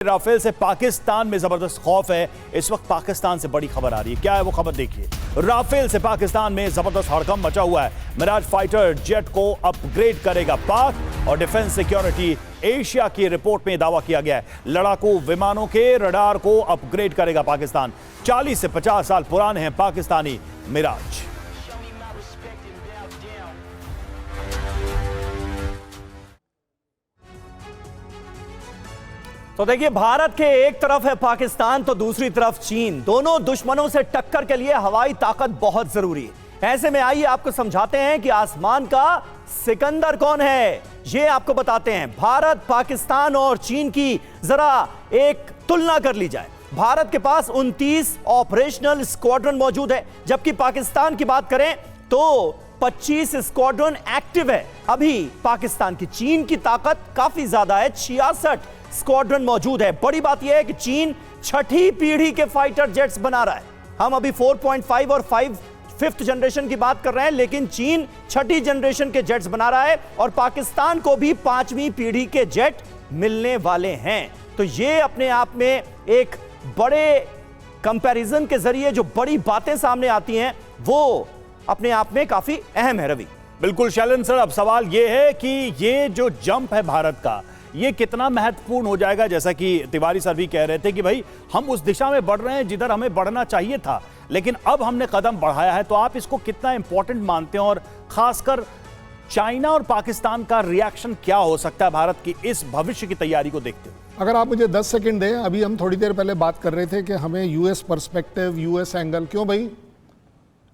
Rafale से पाकिस्तान में जबरदस्त खौफ है। इस वक्त पाकिस्तान से बड़ी खबर आ रही है, क्या है वो खबर देखिए। राफेल से पाकिस्तान में जबरदस्त हड़कंप मचा हुआ है। मिराज फाइटर जेट को अपग्रेड करेगा पाक और डिफेंस सिक्योरिटी एशिया की रिपोर्ट में दावा किया गया है। लड़ाकू विमानों के रडार को अपग्रेड करेगा पाकिस्तान। 40 से 50 साल पुराने हैं पाकिस्तानी मिराज। तो देखिए, भारत के एक तरफ है पाकिस्तान तो दूसरी तरफ चीन। दोनों दुश्मनों से टक्कर के लिए हवाई ताकत बहुत जरूरी है। ऐसे में आइए आपको समझाते हैं कि आसमान का सिकंदर कौन है। ये आपको बताते हैं। भारत, पाकिस्तान और चीन की जरा एक तुलना कर ली जाए। भारत के पास 29 ऑपरेशनल स्क्वाड्रन मौजूद है, जबकि पाकिस्तान की बात करें तो 25 स्क्वाड्रन एक्टिव है अभी पाकिस्तान की। चीन की ताकत काफी ज्यादा है, 66 स्क्वाड्रन मौजूद है। बड़ी बात यह है कि चीन छठी पीढ़ी के फाइटर जेट्स बना रहा है। हम अभी 4.5 और 5th जनरेशन की बात कर रहे हैं, लेकिन चीन छठी जनरेशन के जेट्स बना रहा है और पाकिस्तान को भी 5वीं पीढ़ी के जेट मिलने वाले हैं। तो यह अपने आप में एक बड़े कंपैरिजन के जरिए जो बड़ी बातें सामने आती हैं वो अपने आप में काफी अहम है। रवि, बिल्कुल शैलन सर, अब सवाल यह है कि ये जो जंप है भारत का, ये कितना महत्वपूर्ण हो जाएगा। जैसा कि तिवारी सर भी कह रहे थे कि भाई हम उस दिशा में बढ़ रहे हैं जिधर हमें बढ़ना चाहिए था, लेकिन अब हमने कदम बढ़ाया है। तो आप इसको कितना इंपॉर्टेंट मानते हैं और खासकर चाइना और पाकिस्तान का रिएक्शन क्या हो सकता है भारत की इस भविष्य की तैयारी को देखते हुए? अगर आप मुझे 10 सेकंड दें, अभी हम थोड़ी देर पहले बात कर रहे थे कि हमें यूएस पर्सपेक्टिव, यूएस एंगल। क्यों भाई?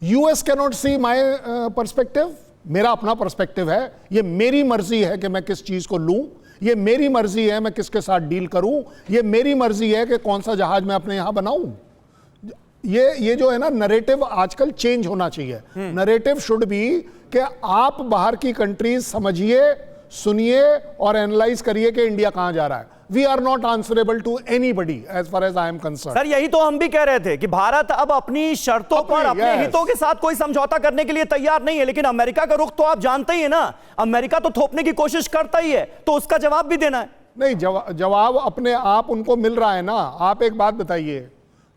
US can not see my perspective. मेरा अपना पर्सपेक्टिव है। ये मेरी मर्जी है कि मैं किस चीज को लूं, ये मेरी मर्जी है मैं किसके साथ डील करूं, ये मेरी मर्जी है कि कौन सा जहाज मैं अपने यहां बनाऊं। ये जो है ना, नरेटिव आजकल चेंज होना चाहिए। नरेटिव शुड बी कि आप बाहर की कंट्रीज समझिए, सुनिए और एनालाइज करिए कि इंडिया कहां जा रहा है। We are not answerable to anybody as far as I am concerned. Sir, यही तो हम भी कह रहे थे कि भारत अब अपनी शर्तों पर, अपने हितों के साथ कोई समझौता करने के लिए तैयार नहीं है। लेकिन अमेरिका का रुख तो आप जानते ही है ना, अमेरिका तो थोपने की कोशिश करता ही है, तो उसका जवाब भी देना है। नहीं, जवाब अपने आप उनको मिल रहा है ना। आप एक बात बताइए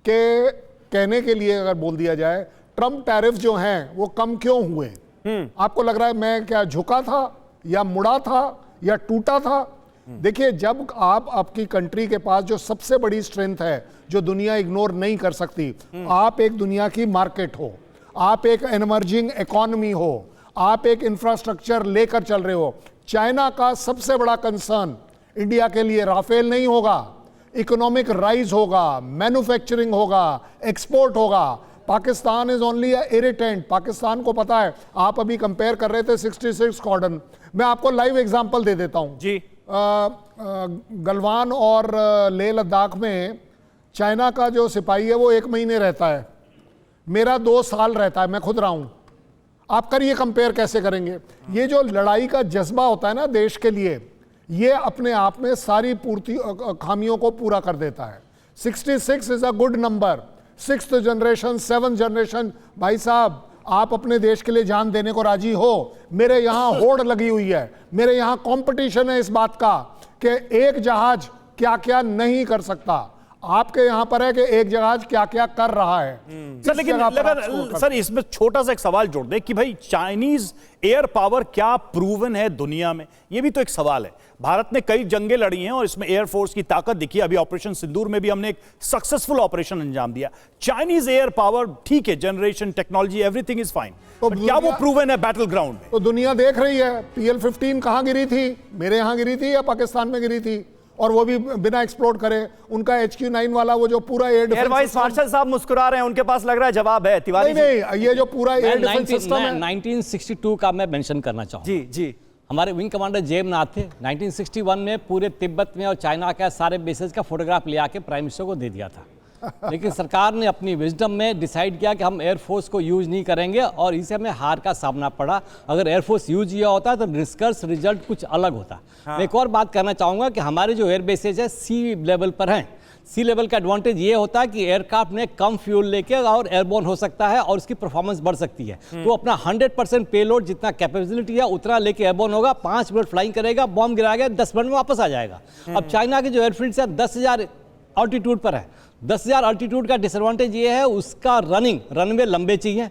कि कहने के लिए अगर बोल दिया जाए, ट्रम्प टैरिफ जो हैं वो कम क्यों हुए? आपको लग रहा है मैं क्या झुका था या मुड़ा था या टूटा था? देखिए, जब आपकी कंट्री के पास जो सबसे बड़ी स्ट्रेंथ है, जो दुनिया इग्नोर नहीं कर सकती, आप एक दुनिया की मार्केट हो, आप एक एमर्जिंग इकोनॉमी हो, आप एक इंफ्रास्ट्रक्चर लेकर चल रहे हो। चाइना का सबसे बड़ा कंसर्न इंडिया के लिए राफेल नहीं होगा, इकोनॉमिक राइज होगा, मैन्युफैक्चरिंग होगा, एक्सपोर्ट होगा। Pakistan is only a irritant. Pakistan को पता है। आप अभी कंपेयर कर रहे थे 66 स्क्वाड्रन। मैं आपको लाइव एग्जांपल दे देता हूं जी। गलवान और लेह लद्दाख में चाइना का जो सिपाही है वो 1 महीने रहता है, मेरा 2 साल रहता है, मैं खुद रहा हूं। आप करिए कंपेयर, कैसे करेंगे? ये जो लड़ाई का जज्बा होता है ना देश के लिए, ये अपने आप में सारी खामियों को पूरा कर देता है। 66 is a good number. 6th generation, 7th generation. भाई साहब, आप अपने देश के लिए जान देने को राजी हो? मेरे यहां होड़ लगी हुई है, मेरे यहां कंपटीशन है इस बात का कि एक जहाज क्या क्या नहीं कर सकता। आपके यहां पर है कि एक जहाज क्या क्या कर रहा है। सर, लेकिन सर इसमें छोटा सा एक सवाल जोड़ दें कि भाई चाइनीज एयर पावर क्या प्रूवन है दुनिया में? ये भी तो एक सवाल है। भारत ने कई जंगें लड़ी हैं और इसमें एयरफोर्स की ताकत दिखी। अभी ऑपरेशन सिंदूर में भी हमने एक सक्सेसफुल ऑपरेशन अंजाम दिया। चाइनीज एयर पावर ठीक है, generation, technology, everything is fine, तो क्या वो प्रूवन है बैटल ग्राउंड में? तो दुनिया देख रही है। PL-15 कहां गिरी थी? मेरे यहां गिरी थी या पाकिस्तान में गिरी थी? और वो भी बिना एक्सप्लोड करे। उनका HQ-9 वाला वो जो पूरा एयर वाइस मार्शल साहब मुस्कुरा रहे हैं, उनके पास लग रहा है जवाब है। तिवारी नहीं, ये जो पूरा एयर डिफेंस सिस्टम है 1962 का मैं मेंशन करना चाहूँ। जी जी। हमारे विंग कमांडर जेमनाथ थे। 1961 में पूरे तिब्बत में और चाइना के सारे बेसेस का फोटोग्राफ ले आके प्राइम मिनिस्टर को दे दिया था। लेकिन सरकार ने अपनी विजडम में डिसाइड किया कि हम एयरफोर्स को यूज नहीं करेंगे और इसे हमें हार का सामना पड़ा। अगर एयरफोर्स यूज किया होता तो निष्कर्ष रिजल्ट कुछ अलग होता। मैं एक और बात करना चाहूँगा कि हमारे जो एयर बेसेज है सी लेवल पर हैं। सी लेवल का एडवांटेज ये होता है कि एयरक्राफ्ट में कम फ्यूल लेके और एयरबोर्न हो सकता है और उसकी परफॉर्मेंस बढ़ सकती है। तो अपना 100% पेलोड जितना कैपेबिलिटी है उतना लेके एयरबोर्न होगा, 5 मिनट फ्लाइंग करेगा, बॉम्ब गिराएगा, 10 मिनट में वापस आ जाएगा। अब चाइना के जो एयरफील्ड है 10,000 ऑल्टीट्यूड पर है। 10,000 ऑल्टीट्यूड का डिसएडवांटेज ये है उसका रनवे लंबे चाहिए,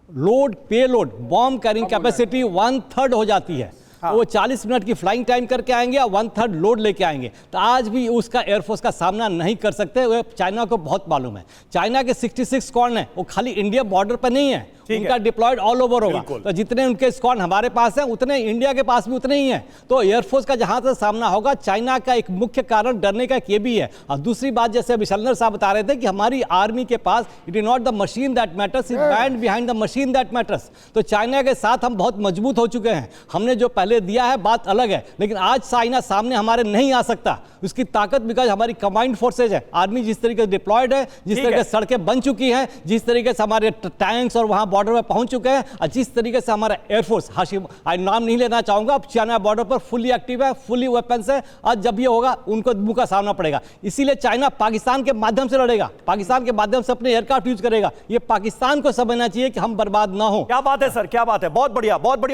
load payload bomb carrying capacity 1/3 हो जाती है। वो 40 मिनट की फ्लाइंग टाइम करके आएंगे और 1/3 लोड लेके आएंगे। तो आज भी उसका एयरफोर्स का सामना नहीं कर सकते। वो चाइना को बहुत मालूम है। चाइना के 66 स्क्वाड है, वो खाली इंडिया बॉर्डर पर नहीं है, उनका डिप्लॉयड ऑल ओवर होगा। तो जितने उनके स्क्वाड हमारे पास हैं उतने इंडिया के पास भी उतने ही हैं। तो एयरफोर्स का जहां से सामना होगा, चाइना का एक मुख्य कारण डरने का ये भी है। और दूसरी बात, जैसे अभी शलनर साहब बता रहे थे कि हमारी आर्मी के पास it is not the machine that matters, it band behind the machine that matters. तो चाइना के साथ हम बहुत मजबूत हो चुके हैं। हमने जो पहले दिया है बात अलग है, लेकिन आज चाइना सामने हमारे नहीं आ सकता। उसकी ताकत बिकॉज हमारी कंबाइंड फोर्सेज है, आर्मी जिस तरीके से डिप्लॉयड है, जिस तरीके से सड़कें बन चुकी हैं, जिस तरीके से हमारे टैंक्स और वहां बॉर्डर में पहुंच चुके हैं, और जिस तरीके से हमारा एयरफोर्स, हाशिम नाम नहीं लेना चाहूंगा, अब चाइना बॉर्डर पर फुली एक्टिव है, फुली वेपन्स है। आज जब ये होगा उनको मुंह का सामना पड़ेगा। इसीलिए चाइना पाकिस्तान के माध्यम से लड़ेगा, पाकिस्तान के माध्यम से अपने एयरक्राफ्ट यूज करेगा। ये पाकिस्तान को समझना चाहिए कि हम बर्बाद ना हो। क्या बात है सर, क्या बात है, बहुत बढ़िया, बहुत बढ़िया।